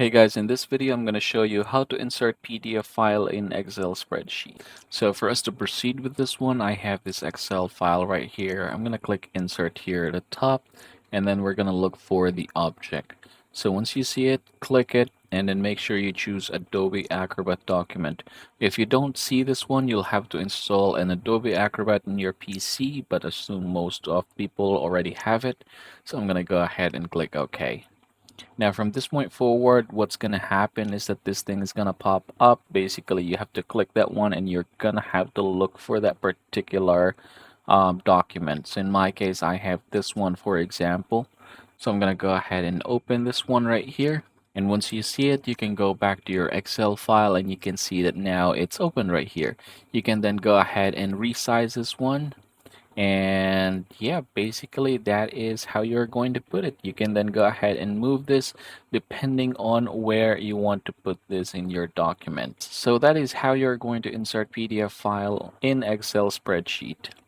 Hey guys, in this video I'm going to show you how to insert PDF file in Excel spreadsheet. So for us to proceed with this one, I have this Excel file right here. I'm going to click insert here at the top, and then we're going to look for the object. So once you see it, click it, and then make sure you choose Adobe Acrobat document. If you don't see this one, you'll have to install an Adobe Acrobat in your PC, but assume most of people already have it. So I'm going to go ahead and click OK. Now from this point forward, what's gonna happen is that this thing is gonna pop up. Basically, you have to click that one and you're gonna have to look for that particular document. So in my case, I have this one, for example. So I'm gonna go ahead and open this one right here. And once you see it, you can go back to your Excel file and you can see that now it's open right here. You can then go ahead and resize this one, and yeah, basically that is how you're going to put it. You can then go ahead and move this depending on where you want to put this in your document. So that is how you're going to insert PDF file in Excel spreadsheet.